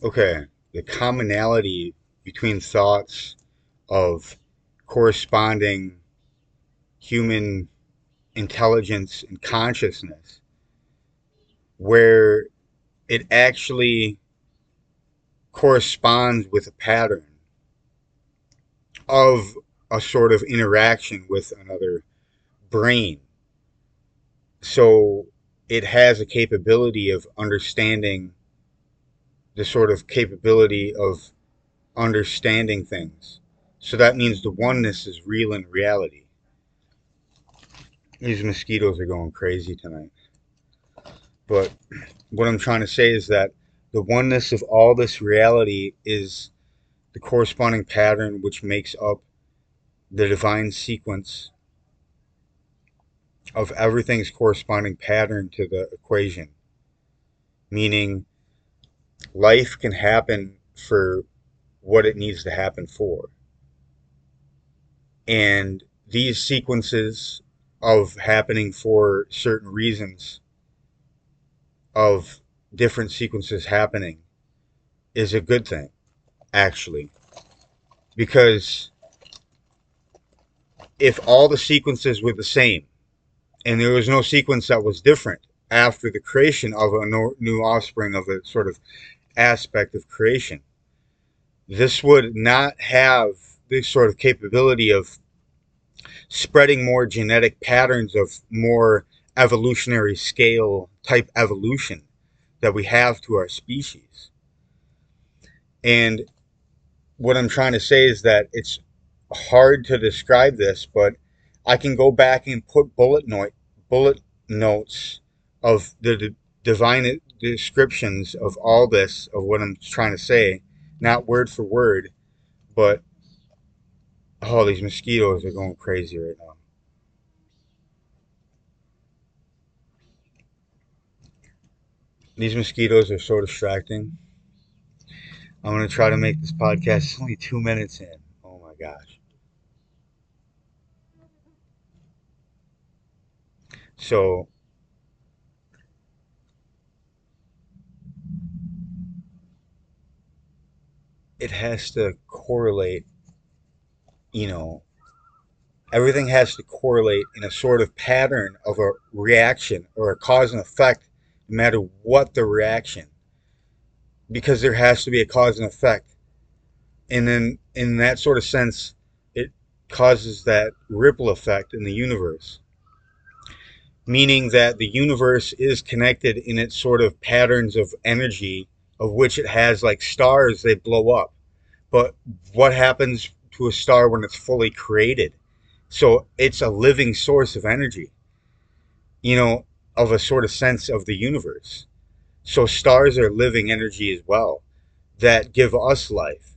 Okay, the commonality between thoughts of corresponding human intelligence and consciousness, where it actually corresponds with a pattern of a sort of interaction with another brain. So it has a capability of understanding, the sort of capability of understanding things. So that means the oneness is real in reality. These mosquitoes are going crazy tonight. But what I'm trying to say is that the oneness of all this reality is the corresponding pattern which makes up the divine sequence of everything's corresponding pattern to the equation. Meaning, life can happen for what it needs to happen for. And these sequences of happening for certain reasons, of different sequences happening, is a good thing, actually. Because if all the sequences were the same, and there was no sequence that was different after the creation of a new offspring of a sort of aspect of creation, this would not have this sort of capability of spreading more genetic patterns of more evolutionary scale type evolution that we have to our species. And what I'm trying to say is that it's hard to describe this, but I can go back and put bullet notes of the divine descriptions of all this, of what I'm trying to say, not word for word, but oh, these mosquitoes are going crazy right now. These mosquitoes are so distracting. I'm going to try to make this podcast. It's only 2 minutes in. Oh my gosh. So it has to correlate, you know, everything has to correlate in a sort of pattern of a reaction or a cause and effect, no matter what the reaction, because there has to be a cause and effect. And then, in that sort of sense, it causes that ripple effect in the universe, meaning that the universe is connected in its sort of patterns of energy, of which it has like stars, they blow up. But what happens to a star when it's fully created? So it's a living source of energy, you know, of a sort of sense of the universe. So stars are living energy as well that give us life.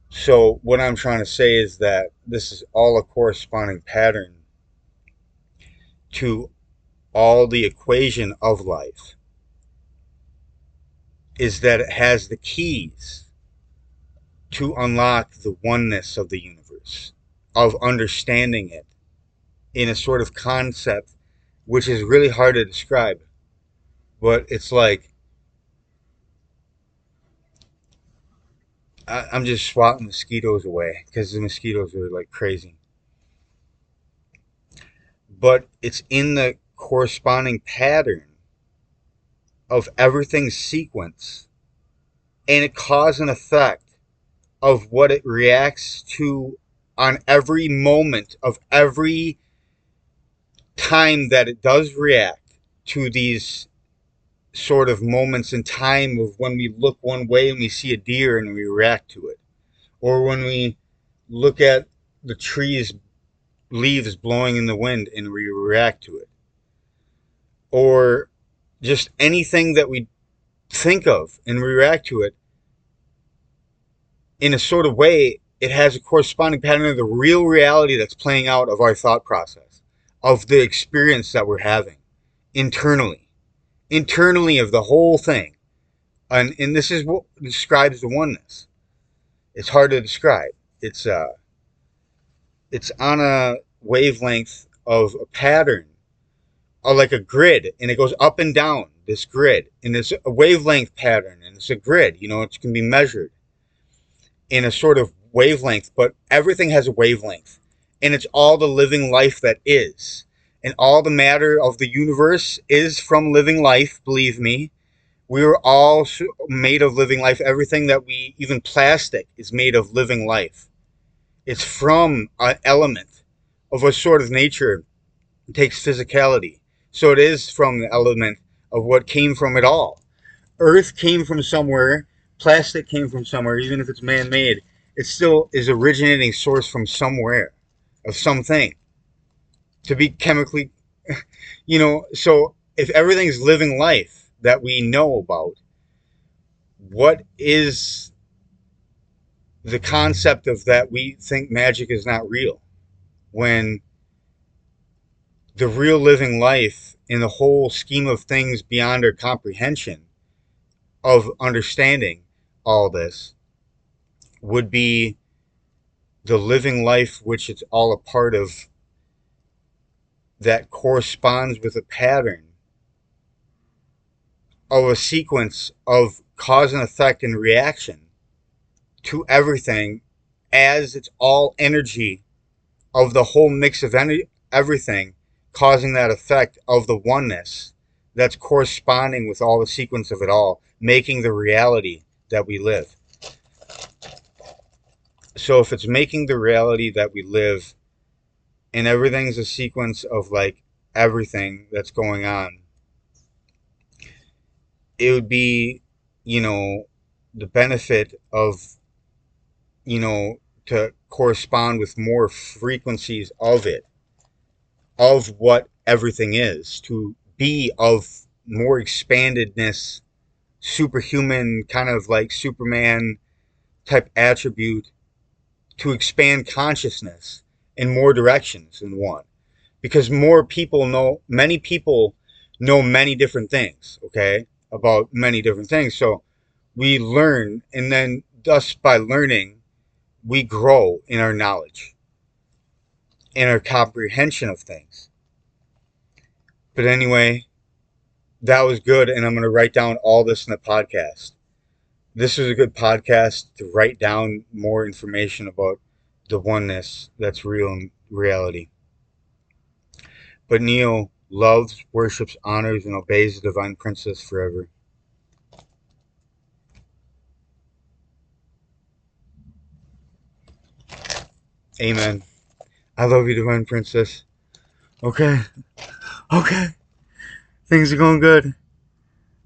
So what I'm trying to say is that this is all a corresponding pattern to all the equation of life, is that it has the keys to unlock the oneness of the universe, of understanding it in a sort of concept which is really hard to describe. But it's like I'm just swatting mosquitoes away because the mosquitoes are like crazy. But it's in the corresponding pattern of everything's sequence and a cause and effect of what it reacts to on every moment of every time that it does react to these sort of moments in time of when we look one way and we see a deer and we react to it, or when we look at the trees leaves blowing in the wind and we react to it, or just anything that we think of and react to it in a sort of way. It has a corresponding pattern of the real reality that's playing out of our thought process, of the experience that we're having internally of the whole thing. And this is what describes the oneness. It's hard to describe. It's on a wavelength of a pattern like a grid, and it goes up and down this grid, and it's a wavelength pattern, and it's a grid. It can be measured in a sort of wavelength, but everything has a wavelength, and it's all the living life that is, and all the matter of the universe is from living life. Believe me, we are all made of living life. Everything that we, even plastic, is made of living life. It's from an element of a sort of nature. It takes physicality. So it is from the element of what came from it all. Earth came from somewhere, plastic came from somewhere, even if it's man made. It still is originating source from somewhere, of something. To be chemically, so if everything's living life that we know about, what is the concept of that we think magic is not real? When the real living life in the whole scheme of things beyond our comprehension of understanding all this would be the living life which it's all a part of, that corresponds with a pattern of a sequence of cause and effect and reaction to everything, as it's all energy of the whole mix of everything, causing that effect of the oneness that's corresponding with all the sequence of it all, making the reality that we live. So if it's making the reality that we live, and everything's a sequence of like everything that's going on, it would be, the benefit of, to correspond with more frequencies of it, of what everything is, to be of more expandedness, superhuman, kind of like Superman type attribute, to expand consciousness in more directions than one. Because many people know many different things, okay, about many different things. So we learn, and then thus by learning, we grow in our knowledge, in our comprehension of things. But anyway, that was good, and I'm going to write down all this in the podcast. This is a good podcast to write down more information about the oneness that's real in reality. But Neo loves, worships, honors, and obeys the divine princess forever. Amen. I love you, divine princess. Okay. Okay. Things are going good.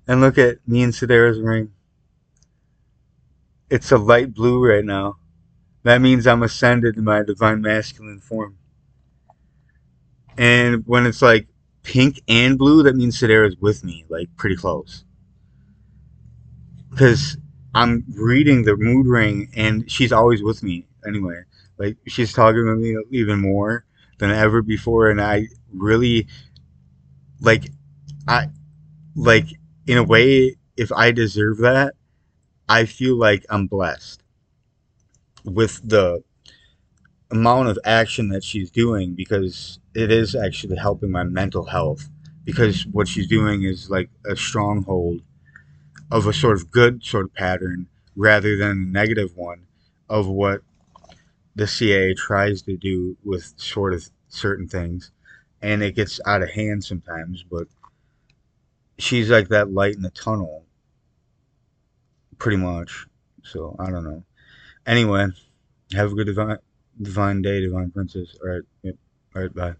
And look at me and Sidera's ring. It's a light blue right now. That means I'm ascended in my divine masculine form. And when it's like pink and blue, that means Sidera's with me, like pretty close. Because I'm reading the mood ring, and she's always with me anyway. Like, she's talking to me even more than ever before, and I really, like, I, like, in a way, if I deserve that, I feel like I'm blessed with the amount of action that she's doing, because it is actually helping my mental health. Because what she's doing is like a stronghold of a sort of good sort of pattern rather than a negative one of what the CIA tries to do with sort of certain things. And it gets out of hand sometimes, but she's like that light in the tunnel, pretty much. So I don't know. Anyway, have a good divine day, divine princess. All right, yep. All right, bye.